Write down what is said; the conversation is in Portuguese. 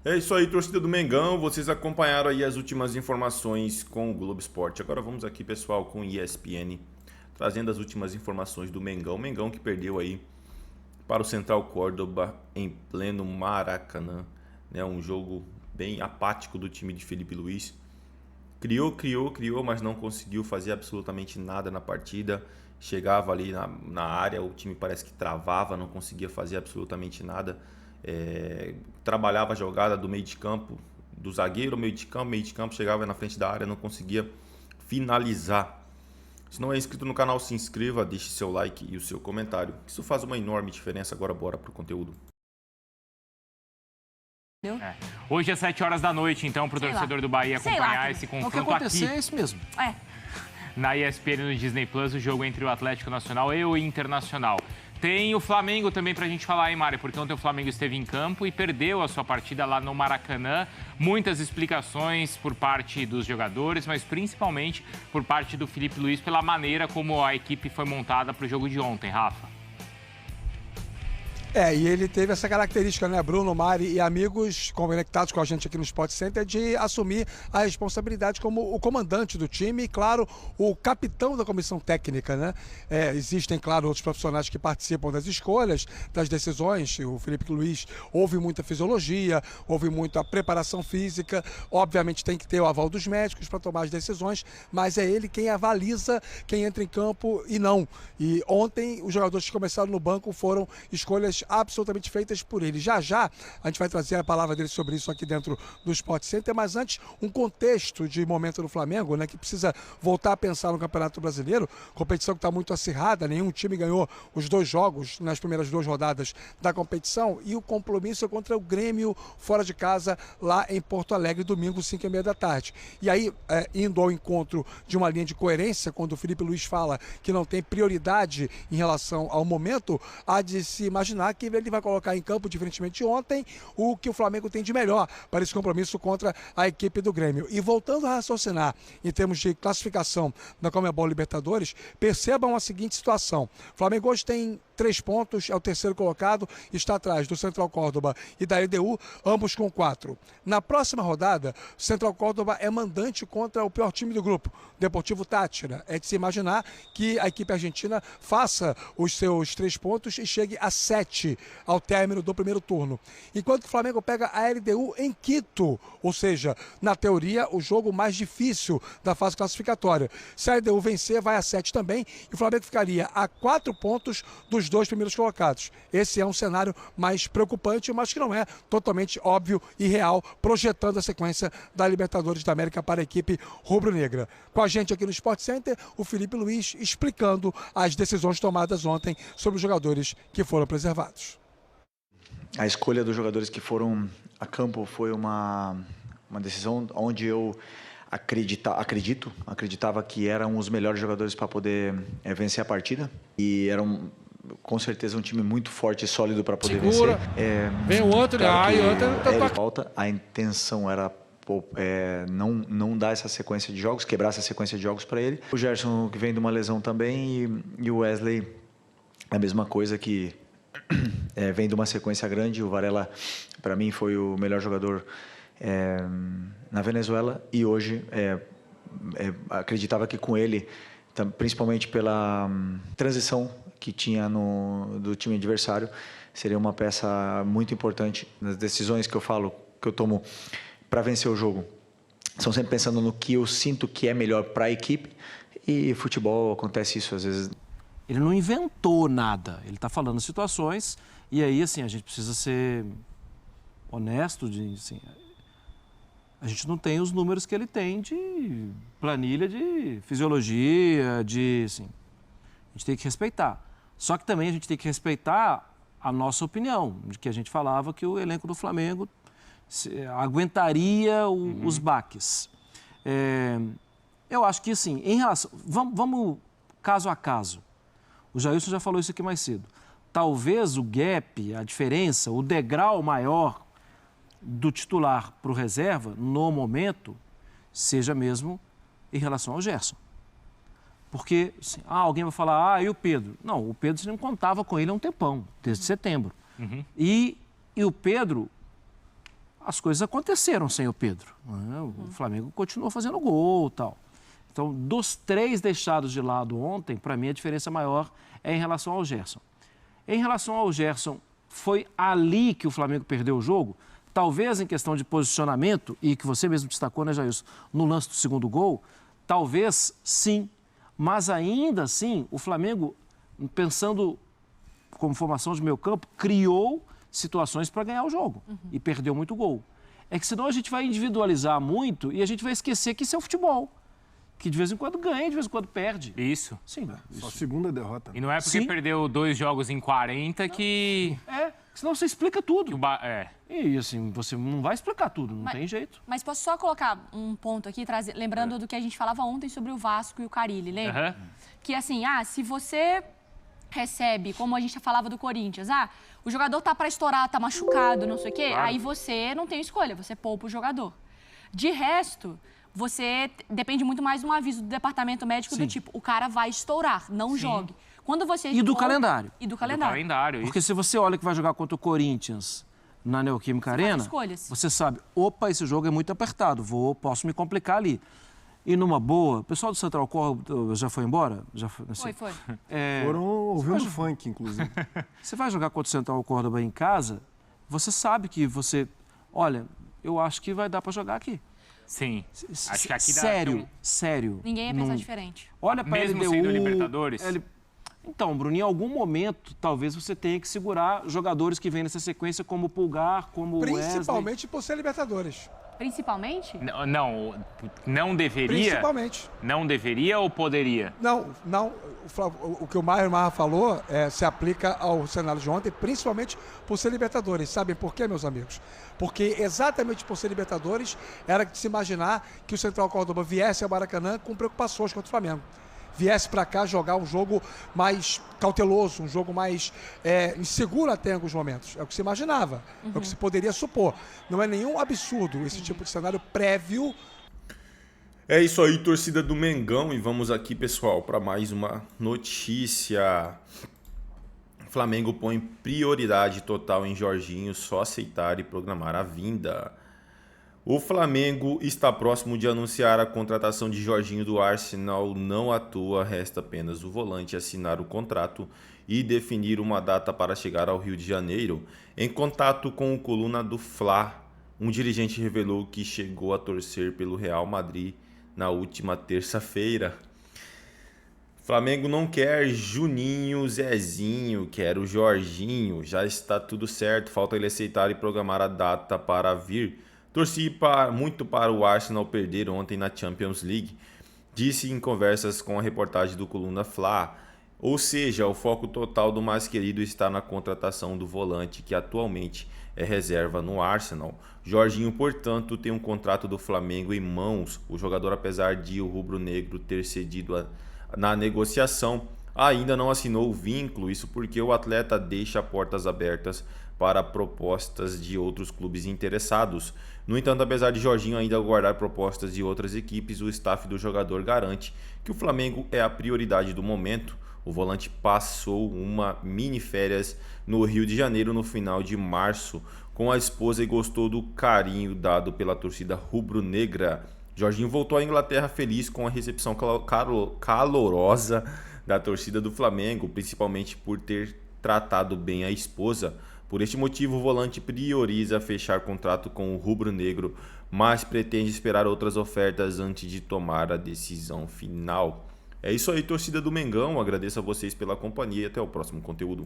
É isso aí, torcida do Mengão. Vocês acompanharam aí as últimas informações com o Globo Esporte. Agora vamos aqui, pessoal, com o ESPN, trazendo as últimas informações do Mengão. Mengão que perdeu aí para o Central Córdoba em pleno Maracanã, né? Um jogo bem apático do time de Felipe Luiz. Criou, mas não conseguiu fazer absolutamente nada na partida. Chegava ali na área, o time parece que travava, não conseguia fazer absolutamente nada. Trabalhava a jogada do meio de campo, do zagueiro, meio de campo, chegava na frente da área, não conseguia finalizar. Se não é inscrito no canal, se inscreva, deixe seu like e o seu comentário. Isso faz uma enorme diferença. Agora bora pro conteúdo. Hoje às 7 horas da noite, então, para o torcedor do Bahia acompanhar esse confronto aqui. O que acontecer é isso mesmo. Na ESPN no Disney Plus, o jogo entre o Atlético Nacional e o Internacional. Tem o Flamengo também pra gente falar, hein, Mário? Porque ontem o Flamengo esteve em campo e perdeu a sua partida lá no Maracanã. Muitas explicações por parte dos jogadores, mas principalmente por parte do Felipe Luiz pela maneira como a equipe foi montada para o jogo de ontem, Rafa. E ele teve essa característica, né, Bruno, Mari e amigos conectados com a gente aqui no Sport Center, de assumir a responsabilidade como o comandante do time e, claro, o capitão da comissão técnica, né? Existem, claro, outros profissionais que participam das escolhas, das decisões. O Felipe Luiz ouve muita fisiologia, ouve muita preparação física, obviamente tem que ter o aval dos médicos para tomar as decisões, mas é ele quem avaliza quem entra em campo e não. E ontem os jogadores que começaram no banco foram escolhas absolutamente feitas por ele. Já a gente vai trazer a palavra dele sobre isso aqui dentro do Sport Center, mas antes um contexto de momento do Flamengo, né, que precisa voltar a pensar no Campeonato Brasileiro, competição que está muito acirrada, nenhum time ganhou os 2 jogos nas primeiras 2 rodadas da competição, e o compromisso é contra o Grêmio fora de casa lá em Porto Alegre, domingo 5h30 da tarde. E aí, indo ao encontro de uma linha de coerência, quando o Felipe Luiz fala que não tem prioridade em relação ao momento, há de se imaginar que ele vai colocar em campo, diferentemente de ontem, o que o Flamengo tem de melhor para esse compromisso contra a equipe do Grêmio. E voltando a raciocinar em termos de classificação na Conmebol Libertadores, percebam a seguinte situação. O Flamengo hoje tem 3 pontos, é o terceiro colocado, está atrás do Central Córdoba e da LDU, ambos com 4. Na próxima rodada, o Central Córdoba é mandante contra o pior time do grupo, o Deportivo Táchira. É de se imaginar que a equipe argentina faça os seus 3 pontos e chegue a 7 ao término do primeiro turno. Enquanto que o Flamengo pega a LDU em Quito, ou seja, na teoria, o jogo mais difícil da fase classificatória. Se a LDU vencer, vai a 7 também, e o Flamengo ficaria a 4 pontos dos 2 primeiros colocados. Esse é um cenário mais preocupante, mas que não é totalmente óbvio e real, projetando a sequência da Libertadores da América para a equipe rubro-negra. Com a gente aqui no Sport Center, o Felipe Luiz explicando as decisões tomadas ontem sobre os jogadores que foram preservados. A escolha dos jogadores que foram a campo foi uma decisão onde eu acreditava que eram os melhores jogadores para poder vencer a partida, e eram com certeza um time muito forte e sólido para poder vencer. Vem o outro, Volta. A intenção era não dar essa sequência de jogos, quebrar essa sequência de jogos para ele. O Gerson, que vem de uma lesão também, e o Wesley, a mesma coisa, que vem de uma sequência grande. O Varela, para mim, foi o melhor jogador na Venezuela, e hoje acreditava que com ele, principalmente pela transição que tinha do time adversário, seria uma peça muito importante. Nas decisões que eu tomo para vencer o jogo, são sempre pensando no que eu sinto que é melhor para a equipe, e futebol acontece isso às vezes. Ele não inventou nada, ele está falando situações, e aí, assim, a gente precisa ser honesto, assim, a gente não tem os números que ele tem de planilha, de fisiologia, assim, a gente tem que respeitar. Só que também a gente tem que respeitar a nossa opinião, de que a gente falava que o elenco do Flamengo aguentaria os baques. Eu acho que, assim, em relação... Vamos caso a caso. O Jailson já falou isso aqui mais cedo. Talvez o gap, a diferença, o degrau maior do titular para o reserva, no momento, seja mesmo em relação ao Gerson. Porque assim, alguém vai falar, e o Pedro? Não, o Pedro você não contava com ele há um tempão, desde setembro. E o Pedro, as coisas aconteceram sem o Pedro. Né? O Flamengo continuou fazendo gol e tal. Então, dos 3 deixados de lado ontem, para mim a diferença maior é em relação ao Gerson. Em relação ao Gerson, foi ali que o Flamengo perdeu o jogo? Talvez em questão de posicionamento, e que você mesmo destacou, né, Jailson, no lance do segundo gol, talvez sim. Mas ainda assim, o Flamengo, pensando como formação de meio campo, criou situações para ganhar o jogo e perdeu muito gol. É que senão a gente vai individualizar muito e a gente vai esquecer que isso é o futebol. Que de vez em quando ganha, de vez em quando perde. Isso. Sim. Só a segunda derrota. E não é porque perdeu 2 jogos em 40 que... Senão você explica tudo. É. E assim, você não vai explicar tudo, não tem jeito. Mas posso só colocar um ponto aqui, lembrando do que a gente falava ontem sobre o Vasco e o Carille, lembra? Que assim, se você recebe, como a gente falava do Corinthians, o jogador tá para estourar, tá machucado, não sei o quê, aí você não tem escolha, você poupa o jogador. De resto, você depende muito mais de um aviso do departamento médico do tipo, o cara vai estourar, não jogue. Quando você E do calendário. E do calendário. Porque se você olha que vai jogar contra o Corinthians na Neoquímica Arena, você sabe, opa, esse jogo é muito apertado, posso me complicar ali. E numa boa, o pessoal do Central Córdoba já foi embora? Já foi. Assim, foi. Foram ouvindo funk, inclusive. Você vai jogar contra o Central Córdoba em casa, você sabe que você... Olha, eu acho que vai dar para jogar aqui. Sim. Acho que aqui dá... Sério. Ninguém ia pensar diferente. Olha para Mesmo LDU, sendo Libertadores? Então, Bruno, em algum momento, talvez você tenha que segurar jogadores que vêm nessa sequência como o Pulgar, como o Wesley. Principalmente por ser Libertadores. Principalmente? Não deveria? Principalmente. Não deveria ou poderia? Não. O que o Marra falou se aplica ao cenário de ontem, principalmente por ser Libertadores. Sabem por quê, meus amigos? Porque exatamente por ser Libertadores era de se imaginar que o Central Córdoba viesse ao Maracanã com preocupações contra o Flamengo. Viesse para cá jogar um jogo mais cauteloso, um jogo mais inseguro até em alguns momentos. É o que se imaginava, é o que se poderia supor. Não é nenhum absurdo esse tipo de cenário prévio. É isso aí, torcida do Mengão, e vamos aqui, pessoal, para mais uma notícia. O Flamengo põe prioridade total em Jorginho, só aceitar e programar a vinda. O Flamengo está próximo de anunciar a contratação de Jorginho do Arsenal. Não à toa, resta apenas o volante assinar o contrato e definir uma data para chegar ao Rio de Janeiro. Em contato com o Coluna do Fla, um dirigente revelou que chegou a torcer pelo Real Madrid na última terça-feira. Flamengo não quer Juninho, Zezinho, quer o Jorginho. Já está tudo certo, falta ele aceitar e programar a data para vir. Torci muito para o Arsenal perder ontem na Champions League, disse em conversas com a reportagem do Coluna Fla. Ou seja, o foco total do mais querido está na contratação do volante, que atualmente é reserva no Arsenal. Jorginho, portanto, tem um contrato do Flamengo em mãos. O jogador, apesar de o rubro-negro ter cedido na negociação, ainda não assinou o vínculo, isso porque o atleta deixa portas abertas para propostas de outros clubes interessados. No entanto, apesar de Jorginho ainda aguardar propostas de outras equipes, o staff do jogador garante que o Flamengo é a prioridade do momento. O volante passou uma mini férias no Rio de Janeiro no final de março com a esposa e gostou do carinho dado pela torcida rubro-negra. Jorginho voltou à Inglaterra feliz com a recepção calorosa da torcida do Flamengo, principalmente por ter tratado bem a esposa. Por este motivo, o volante prioriza fechar contrato com o rubro-negro, mas pretende esperar outras ofertas antes de tomar a decisão final. É isso aí, torcida do Mengão. Agradeço a vocês pela companhia e até o próximo conteúdo.